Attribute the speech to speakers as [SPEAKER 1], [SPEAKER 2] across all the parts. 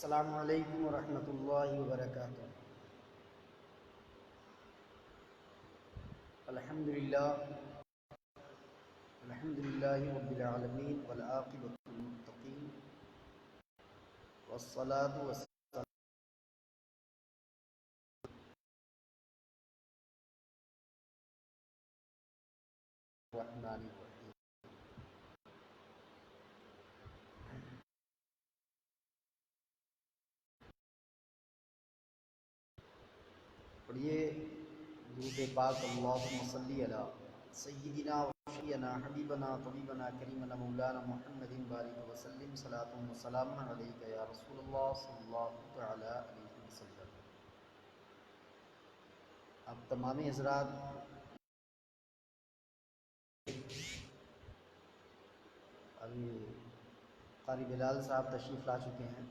[SPEAKER 1] السلام علیکم ورحمۃ اللہ وبرکاتہ۔ الحمدللہ رب العالمین والعاقبۃ للمتقین والصلاة والسلام الرحمن الرحیم۔ پڑھیے درود پاک اللہم صلی علی سیدنا و شفیعنا حبیبنا طبیبنا کریمنا مولانا محمد بارک وسلم صلاۃ و سلام علیک یا رسول اللہ صلی اللہ تعالی علیہ وسلم۔ اب تمام حضرات ابھی قاری بلال صاحب تشریف لا چکے ہیں،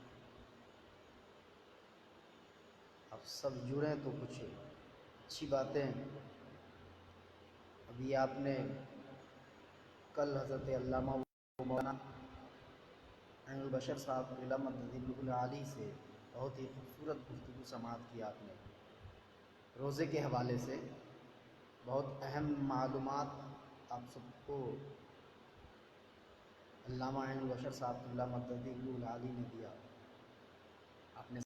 [SPEAKER 1] اب سب جڑیں تو کچھ اچھی باتیں۔ ابھی آپ نے کل حضرت علامہ مولانا عین البشر صاحب علامہ مدد العالی سے بہت ہی خوبصورت گفتگو سماعت کی آپ نے، روزے کے حوالے سے بہت اہم معلومات آپ سب کو علامہ عین البشر صاحب علامہ مدد العالی نے دیا۔ آپ نے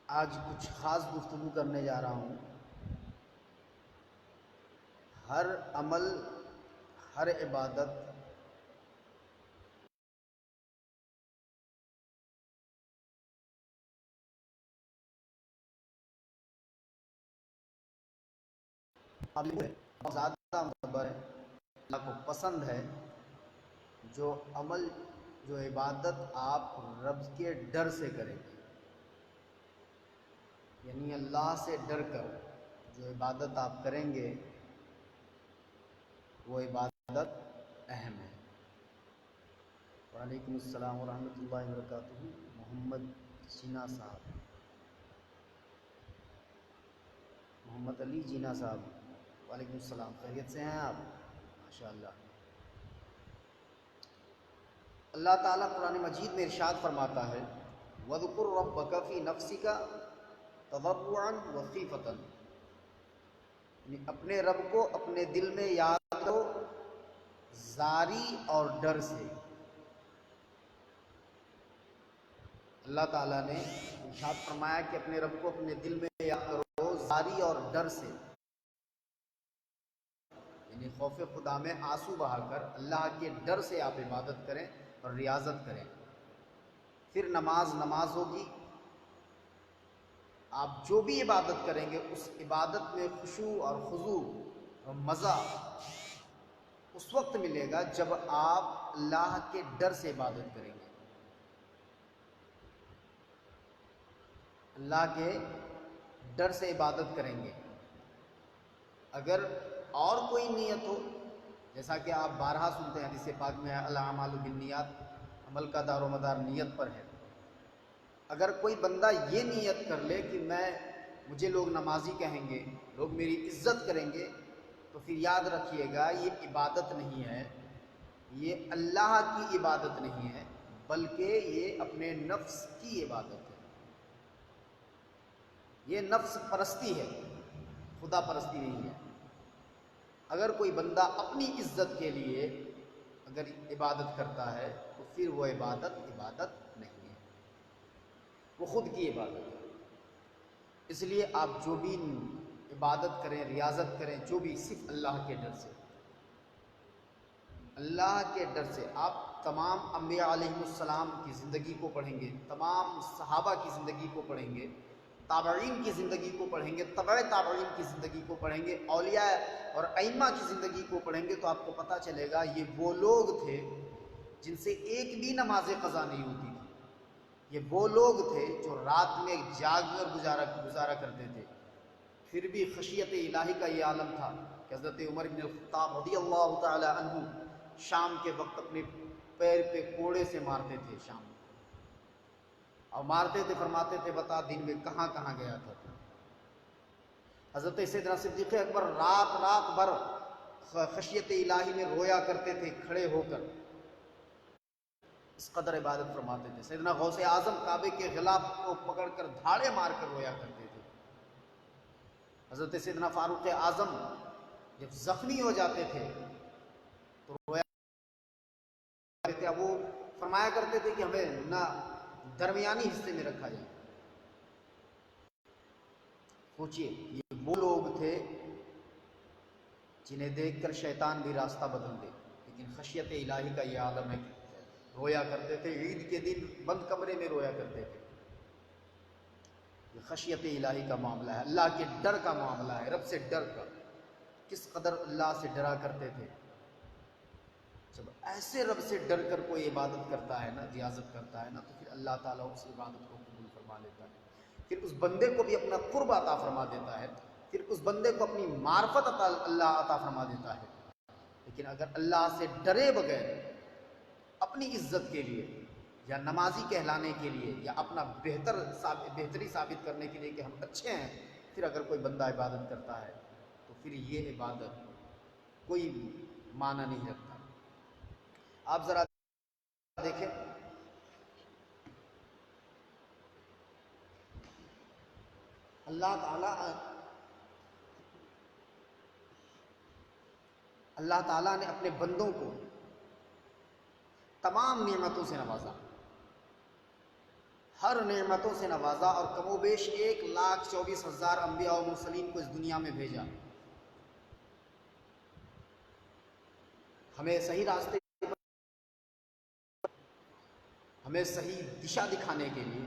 [SPEAKER 1] آج کچھ خاص گفتگو کرنے جا رہا ہوں۔ ہر عمل، ہر عبادت بہت زیادہ معتبر ہے، اللہ کو پسند ہے جو عمل، جو عبادت آپ رب کے ڈر سے کریں گے، یعنی اللہ سے ڈر کر جو عبادت آپ کریں گے وہ عبادت اہم ہے۔ وعلیکم السلام ورحمۃ اللہ وبرکاتہ۔ محمد جینا صاحب، محمد علی جینا صاحب، وعلیکم السلام، خیریت سے ہیں آپ؟ ماشاءاللہ۔ اللہ تعالیٰ قرآن مجید میں ارشاد فرماتا ہے وَاذْكُرْ رَبَّكَ فِي نَفْسِكَ تَضَرُّعًا وَخِيفَةً، یعنی اپنے رب کو اپنے دل میں یاد کرو زاری اور ڈر سے۔ اللہ تعالیٰ نے ارشاد فرمایا کہ اپنے رب کو اپنے دل میں یاد کرو زاری اور ڈر سے، یعنی خوف خدا میں آنسو بہا کر اللہ کے ڈر سے آپ عبادت کریں اور ریاضت کریں۔ پھر نماز ہوگی، آپ جو بھی عبادت کریں گے اس عبادت میں خشوع اور خضوع اور مزہ اس وقت ملے گا جب آپ اللہ کے ڈر سے عبادت کریں گے، اللہ کے ڈر سے عبادت کریں گے۔ اگر اور کوئی نیت ہو، جیسا کہ آپ بارہا سنتے ہیں حدیث پاک میں الاعمال بالنیات، عمل کا دار و مدار نیت پر ہے۔ اگر کوئی بندہ یہ نیت کر لے کہ مجھے لوگ نمازی کہیں گے، لوگ میری عزت کریں گے، تو پھر یاد رکھیے گا یہ عبادت نہیں ہے، یہ اللہ کی عبادت نہیں ہے، بلکہ یہ اپنے نفس کی عبادت ہے، یہ نفس پرستی ہے، خدا پرستی نہیں ہے۔ اگر کوئی بندہ اپنی عزت کے لیے اگر عبادت کرتا ہے تو پھر وہ عبادت نہیں ہے، وہ خود کی عبادت ہے۔ اس لیے آپ جو بھی عبادت کریں، ریاضت کریں، جو بھی، صرف اللہ کے ڈر سے، اللہ کے ڈر سے۔ آپ تمام انبیاء علیہ السلام کی زندگی کو پڑھیں گے، تمام صحابہ کی زندگی کو پڑھیں گے، تابعین کی زندگی کو پڑھیں گے، تبع تابعین کی زندگی کو پڑھیں گے، اولیاء اور ائمہ کی زندگی کو پڑھیں گے، تو آپ کو پتہ چلے گا یہ وہ لوگ تھے جن سے ایک بھی نماز قضا نہیں ہوتی تھی، یہ وہ لوگ تھے جو رات میں جاگ کر گزارا کرتے تھے، پھر بھی خشیت الہی کا یہ عالم تھا کہ حضرت عمر بن الخطاب رضی اللہ تعالی عنہ شام کے وقت اپنے پیر پہ کوڑے سے مارتے تھے، شام اور مارتے تھے، فرماتے تھے بتا دن میں کہاں کہاں گیا تھا۔ حضرت سیدنا صدیق اکبر رات بھر خشیت الہی میں رویا کرتے تھے کھڑے ہو کر، اس قدر عبادت فرماتے تھے۔ سیدنا غوث اعظم کعبے کے غلاف کو پکڑ کر دھاڑے مار کر رویا کرتے تھے۔ حضرت سیدنا فاروق اعظم جب زخمی ہو جاتے تھے تو رویا کرتے تھے۔ وہ فرمایا کرتے تھے کہ ہمیں نہ درمیانی حصے میں رکھا جائے۔ سوچئے یہ وہ لوگ تھے جنہیں دیکھ کر شیطان بھی راستہ بدل دے، لیکن خشیت الہی کا یہ عالم ہے کہ رویا کرتے تھے۔ عید کے دن بند کمرے میں رویا کرتے تھے۔ یہ خشیت الہی کا معاملہ ہے، اللہ کے ڈر کا معاملہ ہے، رب سے ڈر کا۔ کس قدر اللہ سے ڈرا کرتے تھے۔ جب ایسے رب سے ڈر کر کوئی عبادت کرتا ہے نا، ریاضت کرتا ہے نا، تو پھر اللہ تعالیٰ اس عبادت کو قبول فرما لیتا ہے۔ پھر اس بندے کو بھی اپنا قرب عطا فرما دیتا ہے، پھر اس بندے کو اپنی معرفت اللہ عطا فرما دیتا ہے۔ لیکن اگر اللہ سے ڈرے بغیر اپنی عزت کے لیے یا نمازی کہلانے کے لیے یا اپنا بہتری ثابت کرنے کے لیے کہ ہم اچھے ہیں، پھر اگر کوئی بندہ عبادت کرتا ہے تو پھر یہ عبادت کوئی معنی نہیں رکھتا۔ آپ ذرا دیکھیں اللہ تعالیٰ نے اپنے بندوں کو تمام نعمتوں سے نوازا، ہر نعمتوں سے نوازا، اور کم و بیش 1,24,000 انبیاء و مرسلین کو اس دنیا میں بھیجا، ہمیں صحیح راستے، ہمیں صحیح دشا دکھانے کے لیے۔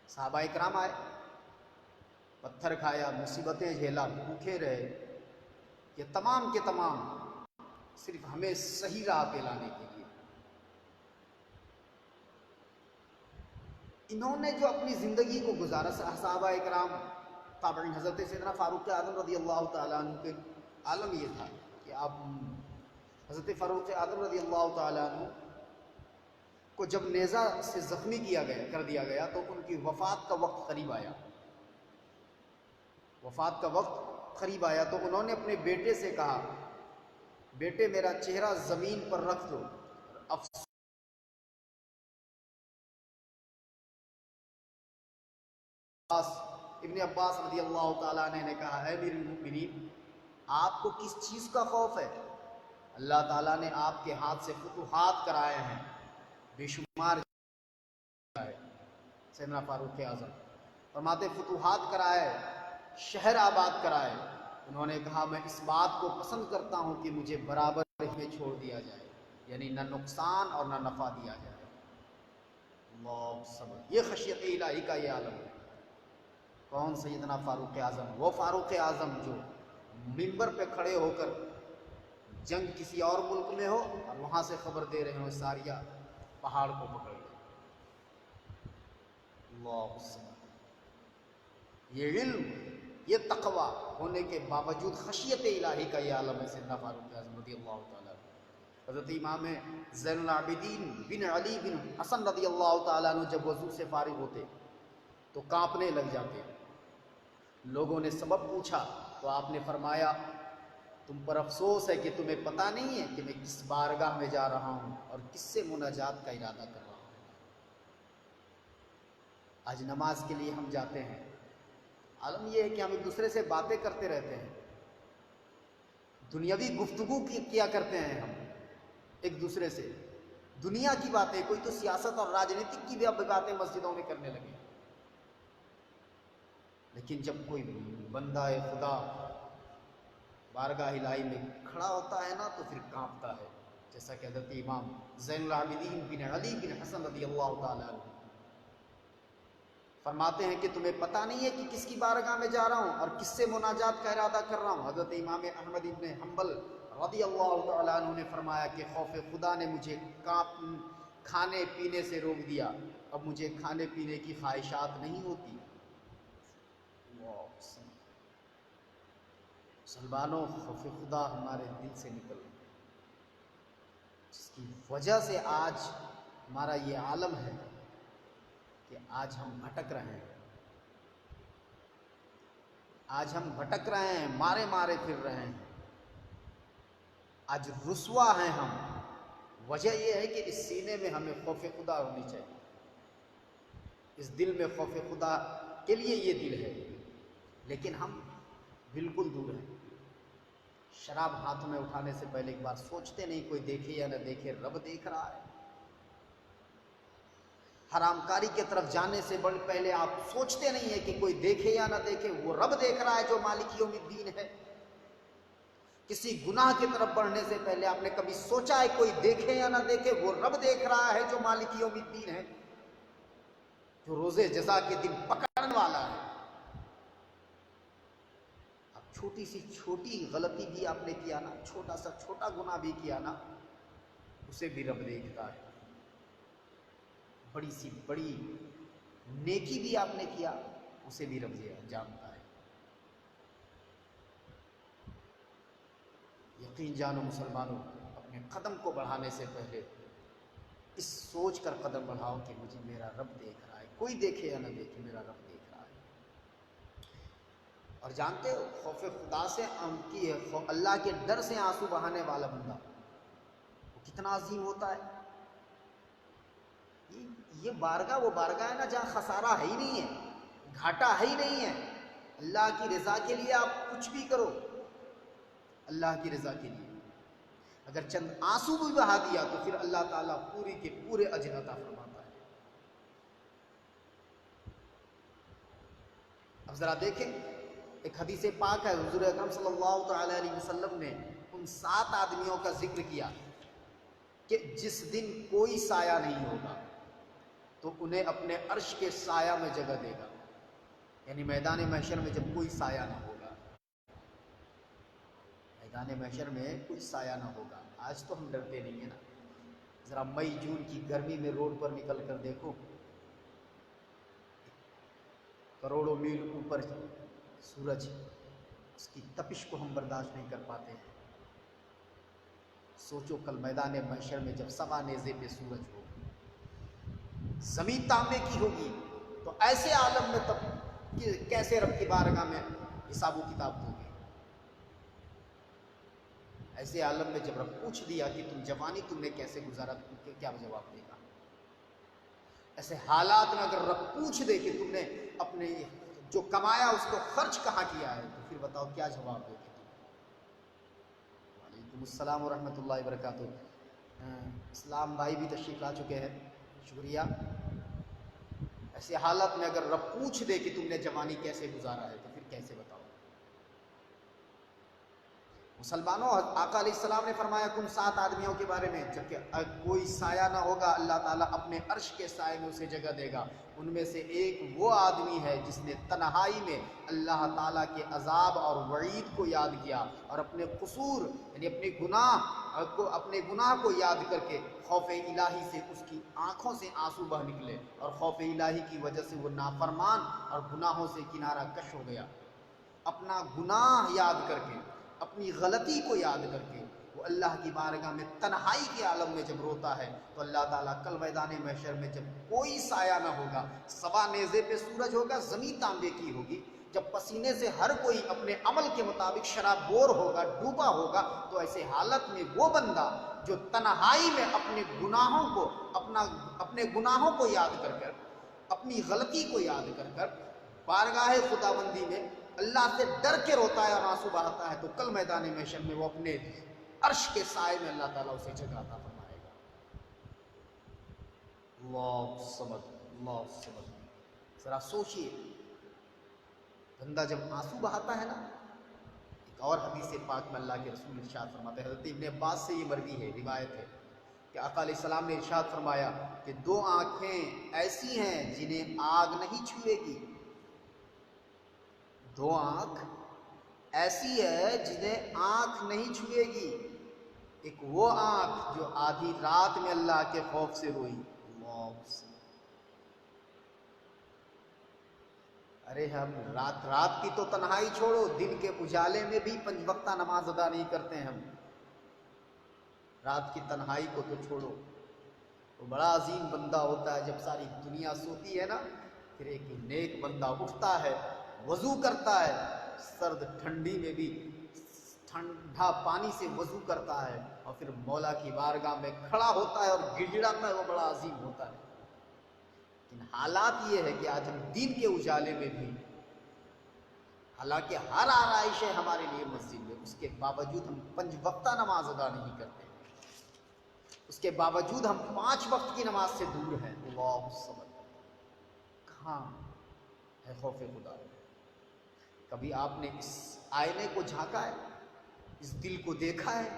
[SPEAKER 1] صحابہ کرام آئے، پتھر کھایا، مصیبتیں جھیلا، بھوکے رہے، یہ تمام کے تمام صرف ہمیں صحیح راہ پہ لانے کے لیے۔ انہوں نے جو اپنی زندگی کو گزارا، صحابہ کرام تابعین، حضرت سیدنا فاروق اعظم رضی اللہ تعالیٰ عنہ کے عالم یہ تھا کہ آپ حضرت فاروق اعظم رضی اللہ تعالیٰ عنہ کو جب نیزہ سے زخمی کر دیا گیا تو ان کی وفات کا وقت قریب آیا۔ وفات کا وقت قریب آیا تو انہوں نے اپنے بیٹے سے کہا، بیٹے میرا چہرہ زمین پر رکھ دو، ابن عباس رضی اللہ تعالیٰ نے کہا، اے امیر المؤمنین، آپ کو کس چیز کا خوف ہے؟ اللہ تعالیٰ نے آپ کے ہاتھ سے فتوحات کرائے ہیں، بے شمار سیدنا فاروق اعظم فرماتے فتوحات کرائے، شہر آباد کرائے۔ انہوں نے کہا میں اس بات کو پسند کرتا ہوں کہ مجھے برابر میں چھوڑ دیا جائے، یعنی نہ نقصان اور نہ نفع دیا جائے۔ اللہ صبر، یہ خشیت الہی کا یہ عالم ہے۔ کون؟ سیدنا فاروق اعظم، وہ فاروق اعظم جو منبر پہ کھڑے ہو کر جنگ کسی اور ملک میں ہو اور وہاں سے خبر دے رہے ہوں ساریہ پہاڑ کو پکڑ لے۔ اللہ یہ علم، یہ تقوی ہونے کے باوجود خشیت الہی کا یہ عالم ہے سیدنا فاروق اعظم رضی اللہ تعالیٰ۔ حضرت امام زین العابدین بن علی بن حسن رضی اللہ تعالیٰ عنہ جب وضو سے فارغ ہوتے تو کانپنے لگ جاتے۔ لوگوں نے سبب پوچھا تو آپ نے فرمایا، تم پر افسوس ہے کہ تمہیں پتہ نہیں ہے کہ میں کس بارگاہ میں جا رہا ہوں اور کس سے مناجات کا ارادہ کر رہا ہوں۔ آج نماز کے لیے ہم جاتے ہیں، عالم یہ ہے کہ ہم ایک دوسرے سے باتیں کرتے رہتے ہیں، دنیاوی گفتگو کیا کرتے ہیں ہم ایک دوسرے سے، دنیا کی باتیں، کوئی تو سیاست اور راجنیتک کی بھی اب باتیں مسجدوں میں کرنے لگے۔ لیکن جب کوئی بندہ خدا بارگاہ الہی میں کھڑا ہوتا ہے نا تو پھر کانپتا ہے، جیسا کہ حضرت امام زین العابدین بن علی بن حسن رضی اللہ تعالیٰ عنہ فرماتے ہیں کہ تمہیں پتہ نہیں ہے کہ کس کی بارگاہ میں جا رہا ہوں اور کس سے مناجات کا ارادہ کر رہا ہوں۔ حضرت امام احمد ابن حنبل رضی اللہ تعالیٰ عنہ نے فرمایا کہ خوف خدا نے مجھے کھانے پینے سے روک دیا، اب مجھے کھانے پینے کی خواہشات نہیں ہوتی۔ مسلمانوں، خوف خدا ہمارے دل سے نکل، جس کی وجہ سے آج ہمارا یہ عالم ہے کہ آج ہم بھٹک رہے ہیں، آج ہم بھٹک رہے ہیں، مارے مارے پھر رہے ہیں، آج رسوا ہیں ہم، وجہ یہ ہے کہ اس سینے میں ہمیں خوف خدا ہونی چاہیے، اس دل میں خوف خدا کے لیے یہ دل ہے، لیکن ہم بالکل دور ہیں۔ شراب ہاتھ میں اٹھانے سے پہلے ایک بار سوچتے نہیں کوئی دیکھے یا نہ دیکھے، رب دیکھ رہا ہے۔ حرام کاری کی طرف جانے سے پہلے آپ سوچتے نہیں ہیں کہ کوئی دیکھے یا نہ دیکھے، وہ رب دیکھ رہا ہے جو مالک یوم الدین ہے۔ کسی گناہ کی طرف بڑھنے سے پہلے آپ نے کبھی سوچا ہے کوئی دیکھے یا نہ دیکھے، وہ رب دیکھ رہا ہے جو مالک یوم الدین ہے، جو روز جزا کے دن پکڑنے والا ہے۔ اب چھوٹی سی چھوٹی غلطی بھی آپ نے کیا نا، چھوٹا سا چھوٹا گناہ بھی کیا نا، اسے بھی رب دیکھتا ہے۔ بڑی سی بڑی نیکی بھی آپ نے کیا، اسے بھی رب جانتا ہے۔ یقین جانو مسلمانوں، اپنے قدم کو بڑھانے سے پہلے اس سوچ کر قدم بڑھاؤ کہ مجھے میرا رب دیکھ رہا ہے، کوئی دیکھے یا نہ دیکھے میرا رب دیکھ رہا ہے۔ اور جانتے ہو خوف خدا سے اللہ کے ڈر سے آنسو بہانے والا بندہ وہ کتنا عظیم ہوتا ہے۔ یہ بارگاہ وہ بارگاہ ہے نا جہاں خسارہ ہے ہی نہیں ہے، گھاٹا ہے ہی نہیں ہے۔ اللہ کی رضا کے لیے آپ کچھ بھی کرو، اللہ کی رضا کے لیے اگر چند آنسو بھی بہا دیا تو پھر اللہ تعالیٰ پوری کے پورے اجر عطا فرماتا ہے۔ اب ذرا دیکھیں، ایک حدیث پاک ہے، حضور اکرم صلی اللہ تعالی علیہ وسلم نے ان 7 آدمیوں کا ذکر کیا کہ جس دن کوئی سایہ نہیں ہوگا تو انہیں اپنے عرش کے سایہ میں جگہ دے گا، یعنی میدان محشر میں جب کوئی سایہ نہ ہوگا، میدان محشر میں کوئی سایہ نہ ہوگا۔ آج تو ہم ڈرتے نہیں ہیں نا، ذرا مئی جون کی گرمی میں روڈ پر نکل کر دیکھو، کروڑوں میل اوپر سورج، اس کی تپش کو ہم برداشت نہیں کر پاتے ہیں۔ سوچو کل میدان محشر میں جب سوا نیزے پہ سورج ہو، زمین تانبے کی ہوگی، تو ایسے عالم میں تب کیسے رب کی بارگاہ میں حساب و کتاب دو گے؟ ایسے عالم میں جب رب پوچھ دیا کہ تم جوانی تم نے کیسے گزارا، تم کیا جواب دے گا؟ ایسے حالات میں اگر رب پوچھ دے کہ تم نے اپنے جو کمایا اس کو خرچ کہاں کیا ہے، تو پھر بتاؤ کیا جواب دو گے؟ وعلیکم السلام ورحمۃ اللہ وبرکاتہ۔ اسلام بھائی بھی تشریف لا چکے ہیں، شکریہ۔ ایسے حالت میں اگر رب پوچھ دے کہ تم نے جوانی کیسے گزارا ہے تو پھر کیسے بتاؤ؟ مسلمانوں، آقا علیہ السلام نے فرمایا کن 7 آدمیوں کے بارے میں، جبکہ کوئی سایہ نہ ہوگا، اللہ تعالیٰ اپنے عرش کے سائے میں اسے جگہ دے گا۔ ان میں سے ایک وہ آدمی ہے جس نے تنہائی میں اللہ تعالیٰ کے عذاب اور وعید کو یاد کیا اور اپنے قصور یعنی اپنے گناہ کو یاد کر کے خوف الہی سے اس کی آنکھوں سے آنسو بہ نکلے، اور خوف الہی کی وجہ سے وہ نافرمان اور گناہوں سے کنارہ کش ہو گیا۔ اپنا گناہ یاد کر کے، اپنی غلطی کو یاد کر کے وہ اللہ کی بارگاہ میں تنہائی کے عالم میں جب روتا ہے تو اللہ تعالیٰ کل میدان محشر میں جب کوئی سایہ نہ ہوگا، سوا نیزے پہ سورج ہوگا، زمین تانبے کی ہوگی، جب پسینے سے ہر کوئی اپنے عمل کے مطابق شرابور ہوگا، ڈوبا ہوگا، تو ایسے حالت میں وہ بندہ جو تنہائی میں اپنے گناہوں کو یاد کر کر، اپنی غلطی کو یاد کر کر بارگاہ خداوندی میں اللہ سے ڈر کے روتا ہے اور آنسو بہاتا ہے، تو کل میدان محشر میں وہ اپنے عرش کے سائے میں اللہ تعالیٰ اسے جگہ عطا فرمائے گا۔ اللہ صمد، اللہ صمد۔ ذرا سوچئے، بندہ جب آنسو بہاتا ہے نا، ایک اور حدیث پاک میں اللہ کے رسول ارشاد فرماتے ہیں، حضرت ابن عباس سے یہ مروی ہے، روایت ہے کہ آقا علیہ السلام نے ارشاد فرمایا کہ 2 آنکھیں ایسی ہیں جنہیں آگ نہیں چھوئے گی، 2 آنکھ ایسی ہے جنہیں آنکھ نہیں چھوئے گی۔ ایک وہ آنکھ جو آدھی رات میں اللہ کے خوف سے روئی، ارے ہم رات کی تو تنہائی چھوڑو، دن کے اجالے میں بھی 5 وقتہ نماز ادا نہیں کرتے ہیں ہم، رات کی تنہائی کو تو چھوڑو۔ وہ بڑا عظیم بندہ ہوتا ہے جب ساری دنیا سوتی ہے نا، پھر ایک نیک بندہ اٹھتا ہے، وضو کرتا ہے، سرد ٹھنڈی میں بھی ٹھنڈا پانی سے وضو کرتا ہے اور پھر مولا کی بارگاہ میں کھڑا ہوتا ہے اور گڑ گڑاتا ہے، وہ بڑا عظیم ہوتا ہے۔ لیکن حالات یہ ہے کہ آج ہم دین کے اجالے میں بھی، حالانکہ ہر آرائش ہے ہمارے لیے مسجد میں، اس کے باوجود ہم 5 وقتہ نماز ادا نہیں کرتے، اس کے باوجود ہم 5 وقت کی نماز سے دور ہیں۔ اللہ الصمد، کہاں ہے خوف خدا؟ کبھی آپ نے اس آئینے کو جھانکا ہے، اس دل کو دیکھا ہے؟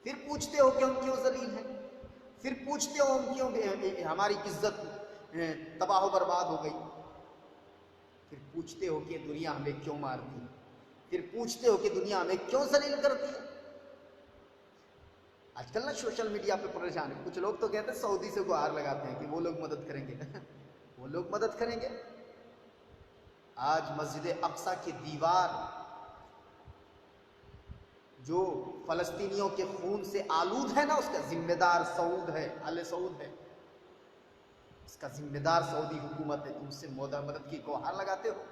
[SPEAKER 1] پھر پوچھتے ہو کہ ہم کیوں ذلیل ہیں، پھر پوچھتے ہو ہم کیوں ہماری عزت تباہ و برباد ہو گئی، پھر پوچھتے ہو کہ دنیا ہمیں کیوں مارتی ہے، پھر پوچھتے ہو کہ دنیا ہمیں کیوں ذلیل کرتی ہے۔ آج کل نا سوشل میڈیا پہ پریشان ہے، کچھ لوگ تو کہتے ہیں سعودی سے گہار لگاتے ہیں کہ وہ لوگ مدد کریں گے وہ لوگ مدد کریں گے۔ آج مسجد اقصی کی دیوار جو فلسطینیوں کے خون سے آلود ہے نا، اس کا ذمہ دار سعود ہے، آل سعود ہے، اس کا ذمہ دار سعودی حکومت ہے۔ تم سے مدد کی گہار لگاتے ہو؟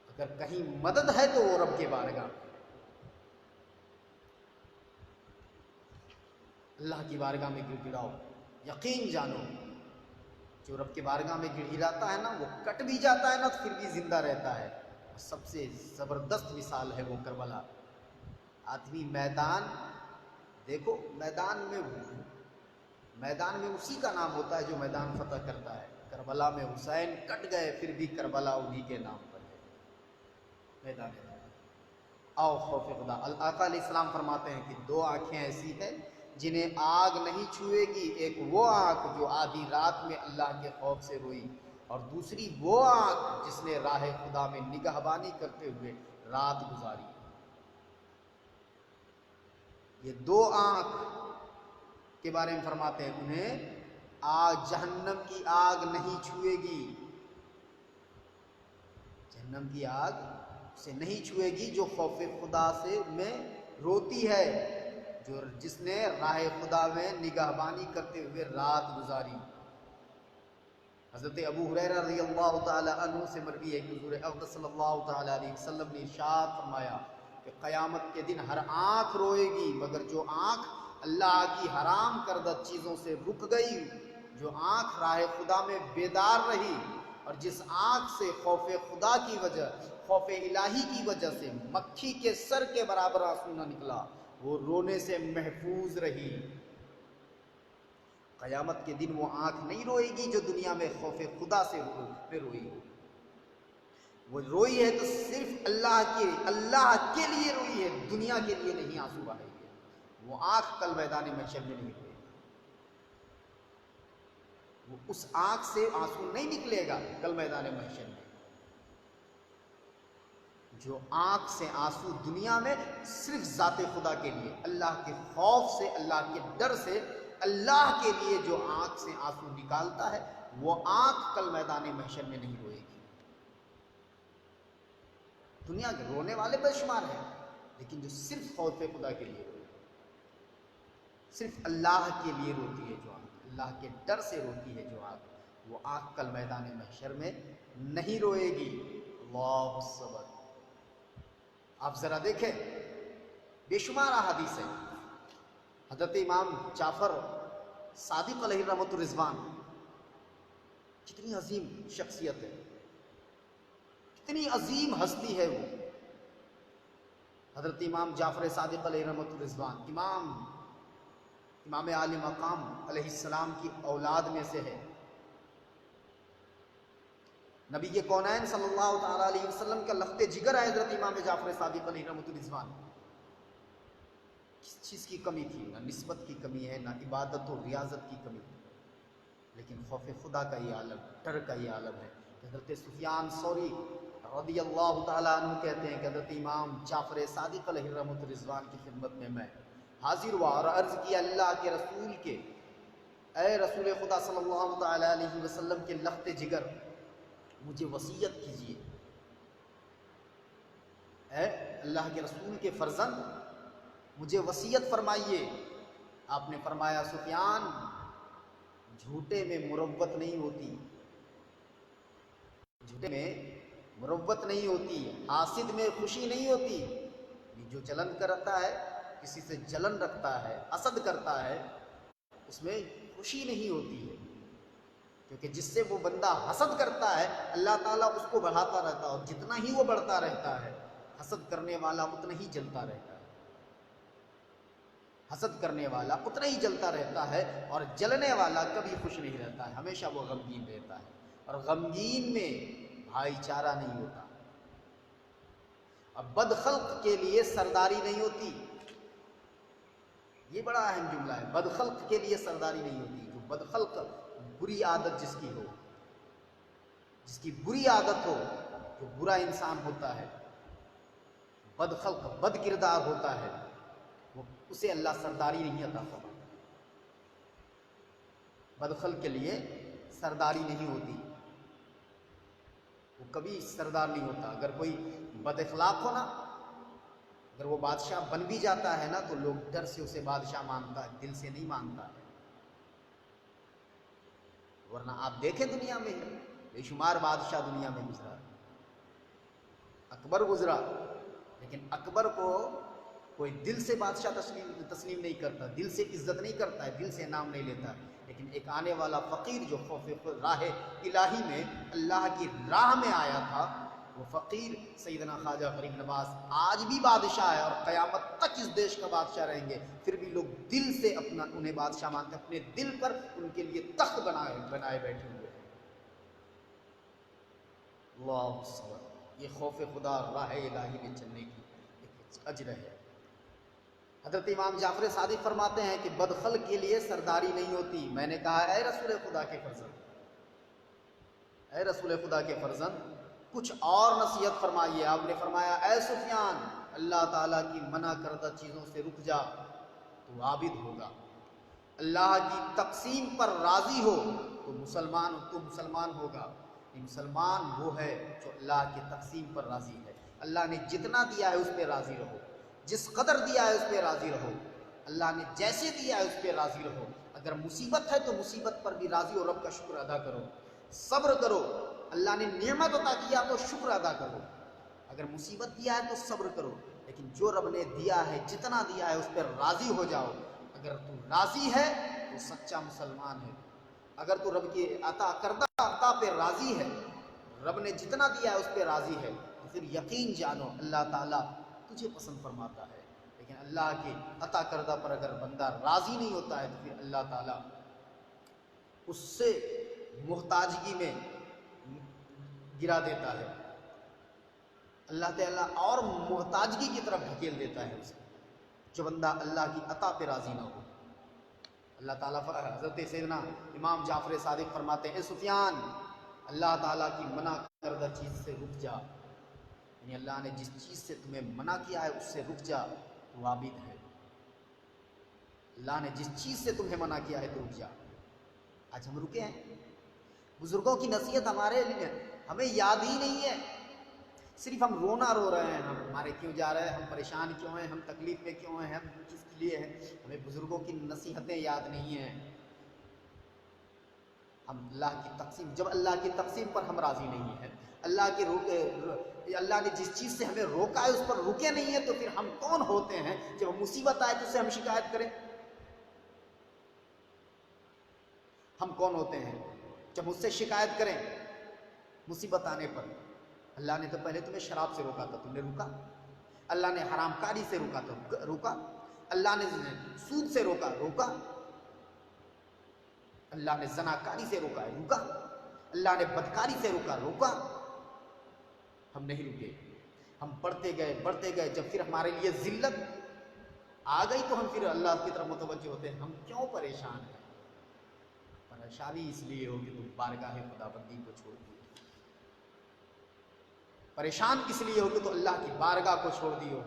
[SPEAKER 1] اگر کہیں مدد ہے تو وہ رب کے بارگاہ، اللہ کی بارگاہ میں گڑ گڑاؤ۔ یقین جانو جو رب کے بارگاہ میں گڑ گڑاتا ہے نا، وہ کٹ بھی جاتا ہے نا تو پھر بھی زندہ رہتا ہے۔ سب سے زبردست مثال ہے وہ کربلا۔ آدمی میدان دیکھو، میدان میں اسی کا نام ہوتا ہے جو میدان فتح کرتا ہے۔ کربلا میں حسین کٹ گئے، پھر بھی کربلا انہی کے نام پر ہے، میدان۔ آؤ خوف خدا، آقا علیہ السلام فرماتے ہیں کہ 2 آنکھیں ایسی ہیں جنہیں آگ نہیں چھوئے گی، ایک وہ آنکھ جو آدھی رات میں اللہ کے خوف سے روئی، اور دوسری وہ آنکھ جس نے راہ خدا میں نگہبانی کرتے ہوئے رات گزاری۔ یہ 2 آنکھ کے بارے میں فرماتے ہیں انہیں جہنم کی آگ نہیں چھوئے گی، جہنم کی آگ سے نہیں چھوئے گی جو خوف خدا سے میں روتی ہے، جس نے راہ خدا میں نگہبانی کرتے ہوئے رات گزاری۔ حضرت ابو ہریرہ رضی اللہ تعالی عنہ سے مروی ہے کہ حضور اقدس صلی اللہ تعالی علیہ وسلم نے ارشاد فرمایا کہ قیامت کے دن ہر آنکھ روئے گی مگر جو آنکھ اللہ کی حرام کردہ چیزوں سے رک گئی، جو آنکھ راہ خدا میں بیدار رہی، اور جس آنکھ سے خوف خدا کی وجہ، خوف الہی کی وجہ سے مکھی کے سر کے برابر آنسو نہ نکلا، وہ رونے سے محفوظ رہی۔ قیامت کے دن وہ آنکھ نہیں روئے گی جو دنیا میں خوف خدا سے روئی، وہ روئی ہے تو صرف اللہ کے لیے روئی ہے، دنیا کے لیے نہیں آنسو بہائی ہے۔ وہ آنکھ کل میدان محشر میں نہیں روئے گی، وہ اس آنکھ سے آنسو نہیں نکلے گا کل میدان محشر میں۔ جو آنکھ سے آنسو دنیا میں صرف ذات خدا کے لیے، اللہ کے خوف سے، اللہ کے ڈر سے، اللہ کے لیے جو آنکھ سے آنسو نکالتا ہے، وہ آنکھ کل میدان محشر میں نہیں روئے گی۔ دنیا کے رونے والے بے شمار ہیں، لیکن جو صرف خوف خدا کے لیے روئے، صرف اللہ کے لیے روتی ہے جو آنکھ، اللہ کے ڈر سے روتی ہے جو آنکھ، وہ آنکھ کل میدان محشر میں نہیں روئے گی۔ اللہ الصبر۔ آپ ذرا دیکھیں، بے شمار احادیث ہیں۔ حضرت امام جعفر صادق علیہ رحمۃ الرضوان، کتنی عظیم شخصیت ہے، کتنی عظیم ہستی ہے وہ۔ حضرت امام جعفر صادق علیہ رحمۃ الرضوان امام عالی مقام علیہ السلام کی اولاد میں سے ہے۔ نبی کے کونین صلی اللہ تعالی علیہ وسلم کا لخت جگر ہے حضرت امام جعفر صادق علیہ رحمۃ الرضوان۔ کس چیز کی کمی تھی؟ نہ نسبت کی کمی ہے، نہ عبادت و ریاضت کی کمی، لیکن خوف خدا کا یہ عالم، ڈر کا یہ عالم ہے۔ حضرت سفیان ثوری رضی اللہ تعالیٰ عنہ کہتے ہیں کہ حضرت امام جعفر صادق علیہ رحمۃ الرضوان کی خدمت میں میں حاضر ہوا اور عرض کیا اللہ کے رسول کے، اے رسول خدا صلی اللہ تعالیٰ علیہ وسلم کے لخت جگر، مجھے وصیت کیجیے۔ اے اللہ کے رسول کے فرزند، مجھے وصیت فرمائیے۔ آپ نے فرمایا سفیان، جھوٹے میں مروت نہیں ہوتی، جھوٹے میں مروت نہیں ہوتی، حاسد میں خوشی نہیں ہوتی. یہ جو جلن کرتا ہے، کسی سے جلن رکھتا ہے، حسد کرتا ہے، اس میں خوشی نہیں ہوتی ہے، کیونکہ جس سے وہ بندہ حسد کرتا ہے اللہ تعالیٰ اس کو بڑھاتا رہتا ہے، اور جتنا ہی وہ بڑھتا رہتا ہے حسد کرنے والا اتنا ہی جلتا رہتا ہے. حسد کرنے والا اتنا ہی جلتا رہتا ہے، اور جلنے والا کبھی خوش نہیں رہتا ہے، ہمیشہ وہ غمگین رہتا ہے. اور غمگین میں بھائی چارہ نہیں ہوتا. اب بد خلق کے لیے سرداری نہیں ہوتی، یہ بڑا اہم جملہ ہے. بد خلق کے لیے سرداری نہیں ہوتی. جو بد خلق، بری عادت جس کی ہو، جس کی بری عادت ہو، جو برا انسان ہوتا ہے، بد خلق، بد کردار ہوتا ہے، وہ اسے اللہ سرداری نہیں عطا فرماتا. بد خلق کے لیے سرداری نہیں ہوتی، وہ کبھی سردار نہیں ہوتا. اگر کوئی بد اخلاق ہو نا، اگر وہ بادشاہ بن بھی جاتا ہے نا، تو لوگ ڈر سے اسے بادشاہ مانتا ہے، دل سے نہیں مانتا ہے. ورنہ آپ دیکھیں دنیا میں بے شمار بادشاہ دنیا میں گزرا. اکبر گزرا، لیکن اکبر کو کوئی دل سے بادشاہ تسلیم نہیں کرتا، دل سے عزت نہیں کرتا ہے، دل سے نام نہیں لیتا. لیکن ایک آنے والا فقیر جو خوف راہ الہی میں اللہ کی راہ میں آیا تھا، وہ فقیر سیدنا خواجہ غریب نواز آج بھی بادشاہ ہے، اور قیامت تک اس دیش کا بادشاہ رہیں گے. پھر بھی لوگ دل سے انہیں بادشاہ مانتے ہیں، اپنے دل پر ان کے لیے تخت بنائے بیٹھے ہوئے ہیں. اللہ صبر. یہ خوف خدا راہ الہی میں چلنے کی ایک اجر ہے. حضرت امام جعفر صادق فرماتے ہیں کہ بدخلق کے لیے سرداری نہیں ہوتی. میں نے کہا اے رسول خدا کے فرزند، اے رسول خدا کے فرزند، کچھ اور نصیحت فرمائیے. آپ نے فرمایا اے سفیان، اللہ تعالیٰ کی منع کردہ چیزوں سے رک جا تو عابد ہوگا. اللہ کی تقسیم پر راضی ہو تو مسلمان ہوگا. مسلمان وہ ہے جو اللہ کی تقسیم پر راضی ہے. اللہ نے جتنا دیا ہے اس پہ راضی رہو، جس قدر دیا ہے اس پہ راضی رہو. اللہ نے جیسے دیا ہے اس پہ راضی رہو. اگر مصیبت ہے تو مصیبت پر بھی راضی ہو، رب کا شکر ادا کرو، صبر کرو. اللہ نے نعمت عطا کیا تو شکر ادا کرو. اگر مصیبت دیا ہے تو صبر کرو، لیکن جو رب نے دیا ہے، جتنا دیا ہے اس پہ راضی ہو جاؤ. اگر تو راضی ہے تو سچا مسلمان ہے. اگر تو رب کی عطا کردہ عطا پہ راضی ہے، رب نے جتنا دیا ہے اس پہ راضی ہے، تو پھر یقین جانو اللہ تعالیٰ تجھے پسند فرماتا ہے. لیکن اللہ کے عطا کردہ پر اگر بندہ راضی نہیں ہوتا ہے تو پھر اللہ تعالیٰ اس سے محتاجگی میں گرا دیتا ہے. اللہ تعالیٰ اور محتاجگی کی طرف ڈھکیل دیتا ہے اسے، جو بندہ اللہ کی عطا پہ راضی نہ ہو. اللہ تعالیٰ حضرت سیدنا امام جعفر صادق فرماتے ہیں اے سفیان، اللہ تعالیٰ کی منع کردہ چیز سے رک جا. یعنی اللہ نے جس چیز سے تمہیں منع کیا ہے اس سے رک جا تو عابد ہے. اللہ نے جس چیز سے تمہیں منع کیا ہے تو رک جا. آج ہم رکے ہیں. بزرگوں کی نصیحت ہمارے لیے ہمیں یاد ہی نہیں ہے. صرف ہم رونا رو رہے ہیں، ہمارے کیوں جا رہے ہیں، ہم پریشان کیوں ہیں، ہم تکلیف میں کیوں ہیں، ہم کس کے لیے ہیں. ہمیں بزرگوں کی نصیحتیں یاد نہیں ہیں. ہم اللہ کی تقسیم، جب اللہ کی تقسیم پر ہم راضی نہیں ہیں، اللہ نے جس چیز سے ہمیں روکا ہے اس پر رکے نہیں ہیں، تو پھر ہم کون ہوتے ہیں جب مصیبت آئے تو اس سے ہم شکایت کریں؟ ہم کون ہوتے ہیں جب مجھ سے شکایت کریں مصیبت آنے پر؟ اللہ نے تو پہلے تمہیں شراب سے روکا تھا، تم نے روکا. اللہ نے حرام کاری سے روکا تھا، روکا. اللہ نے سود سے روکا. اللہ نے زناکاری سے روکا ہے، روکا. اللہ نے بدکاری سے روکا. ہم نہیں رکے. ہم بڑھتے گئے. جب پھر ہمارے لیے ذلت آ گئی تو ہم پھر اللہ کی طرف متوجہ ہوتے ہیں. ہم کیوں پریشان ہیں؟ پریشانی اس لیے ہو کہ تم بارگاہ خداوندی کو چھوڑ دیے. پریشان کس لیے ہو کہ تو اللہ کی بارگاہ کو چھوڑ دیو.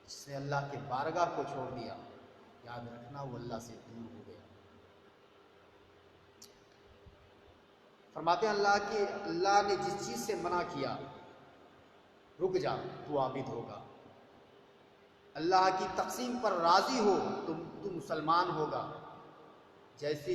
[SPEAKER 1] جس سے اللہ کے بارگاہ کو چھوڑ دیا، یاد رکھنا وہ اللہ سے دور ہو گیا. فرماتے ہیں اللہ نے جس چیز سے منع کیا رک جا تو عابد ہوگا. اللہ کی تقسیم پر راضی ہو تو مسلمان ہوگا. جیسی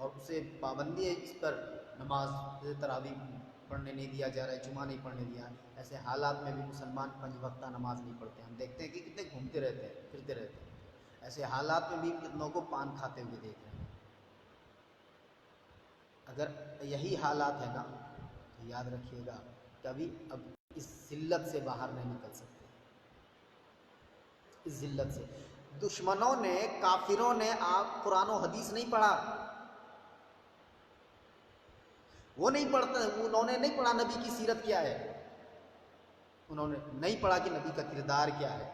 [SPEAKER 1] اور اسے پابندی ہے اس پر نماز تراویح پڑھنے نہیں دیا جا رہا ہے، جمعہ نہیں پڑھنے دیا ہے، ایسے حالات میں بھی مسلمان 5 وقتہ نماز نہیں پڑھتے. ہم دیکھتے ہیں کہ کتنے گھومتے رہتے ہیں، پھرتے رہتے ہیں. ایسے حالات میں بھی کتنوں کو پان کھاتے ہوئے دیکھ رہے ہیں. اگر یہی حالات ہے نا تو یاد رکھیے گا کبھی اب اس ذلت سے باہر نہیں نکل سکتے. اس ذلت سے دشمنوں نے، کافروں نے آپ قرآن و حدیث نہیں پڑھا. وہ نہیں پڑھتے، انہوں نے نہیں پڑھا نبی کی سیرت کیا ہے، انہوں نے نہیں پڑھا کہ نبی کا کردار کیا ہے.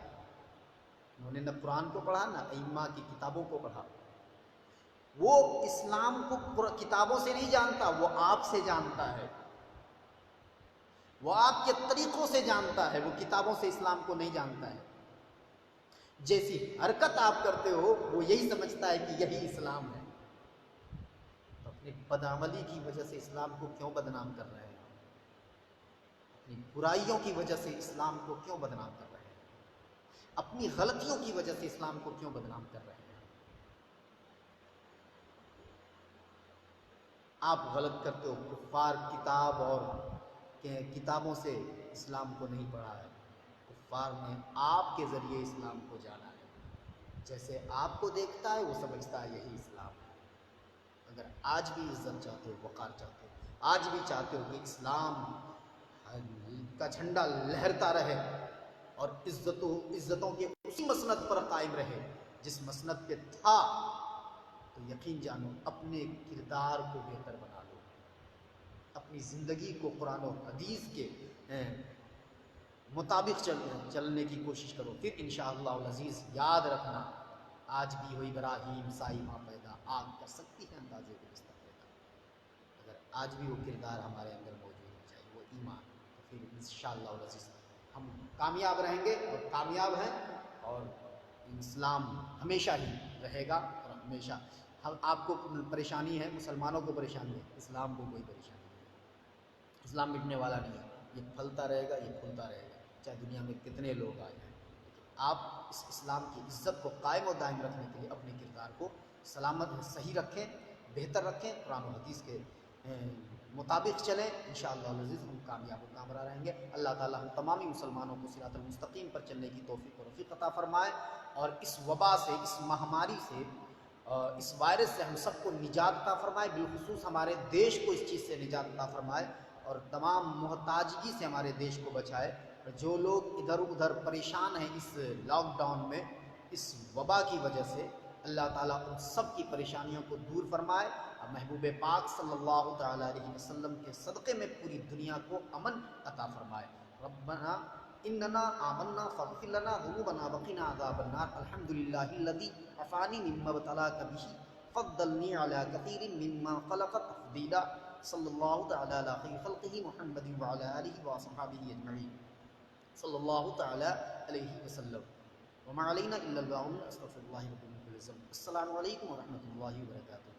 [SPEAKER 1] انہوں نے نہ قرآن کو پڑھا نہ ائمہ کی کتابوں کو پڑھا. وہ اسلام کو کتابوں سے نہیں جانتا، وہ آپ سے جانتا ہے، وہ آپ کے طریقوں سے جانتا ہے، وہ کتابوں سے اسلام کو نہیں جانتا ہے. جیسی حرکت آپ کرتے ہو وہ یہی سمجھتا ہے کہ یہی اسلام ہے. تو اپنی بدعملی کی وجہ سے اسلام کو کیوں بدنام کر رہے ہیں؟ اپنی برائیوں کی وجہ سے اسلام کو کیوں بدنام کر رہے ہیں؟ اپنی غلطیوں کی وجہ سے اسلام کو کیوں بدنام کر رہے ہیں؟ آپ غلط کرتے ہو. کفار کتاب اور کتابوں سے اسلام کو نہیں پڑھا ہے، کفار نے آپ کے ذریعے اسلام کو جانا ہے. جیسے آپ کو دیکھتا ہے وہ سمجھتا ہے یہی اسلام ہے. اگر آج بھی عزت چاہتے ہو، وقار چاہتے ہو، آج بھی چاہتے ہو کہ اسلام کا جھنڈا لہرتا رہے اور عزتوں کے اسی مسند پر قائم رہے جس مسند پہ تھا، تو یقین جانو اپنے کردار کو بہتر بنا لو، اپنی زندگی کو قرآن و حدیث کے مطابق چلنے کی کوشش کرو. پھر انشاءاللہ العزیز یاد رکھنا، آج بھی ہوئی ابراہیم سائی ماں پیدا، آگ کر سکتی ہے اندازے کو بستر پیدا. اگر آج بھی وہ کردار ہمارے اندر موجود ہو جائے، وہ ایمان، تو پھر انشاءاللہ العزیز ہم کامیاب رہیں گے اور کامیاب ہیں. اور اسلام ہمیشہ ہی رہے گا اور ہمیشہ آپ کو پریشانی ہے، مسلمانوں کو پریشانی ہے، اسلام کو کوئی پریشانی نہیں ہے. اسلام مٹنے والا نہیں ہے، یہ پھلتا رہے گا، یہ پھولتا رہے گا، چاہے دنیا میں کتنے لوگ آ جائیں. آپ اس اسلام کی عزت کو قائم و دائم رکھنے کے لیے اپنے کردار کو سلامت صحیح رکھیں، بہتر رکھیں، قرآن و حدیث کے مطابق چلیں. انشاءاللہ العزیز ہم کامیاب و کامرا رہیں گے. اللہ تعالی ہم تمامی مسلمانوں کو صراط المستقیم پر چلنے کی توفیق و رفیق عطا فرمائے، اور اس وبا سے، اس مہاماری سے، اس وائرس سے ہم سب کو نجات عطا فرمائے. بالخصوص ہمارے دیش کو اس چیز سے نجات عطا فرمائے اور تمام محتاجگی سے ہمارے دیش کو بچائے. جو لوگ ادھر ادھر پریشان ہیں اس لاک ڈاؤن میں، اس وبا کی وجہ سے، اللہ تعالیٰ ان سب کی پریشانیوں کو دور فرمائے. اور محبوب پاک صلی اللہ تعالیٰ علیہ وسلم کے صدقے میں پوری دنیا کو امن عطا فرمائے. ربنا اننا آمنا فاغفر لنا ذنوبنا وقنا عذاب النار. الحمدللہ الذی عفانی مما ابتلاک بہ فضلنی علی کثیر مما خلق تفضیلا. صلی اللہ تعالیٰ علی خیر خلقہ محمد وعلی آلہ وصحبہ اجمعین. صلی اللہ تعالیٰ علیہ وسلم. وما علینا الا البلاغ. استغفر اللہ رب من کل ذنب. السلام علیکم ورحمۃ اللہ وبرکاتہ.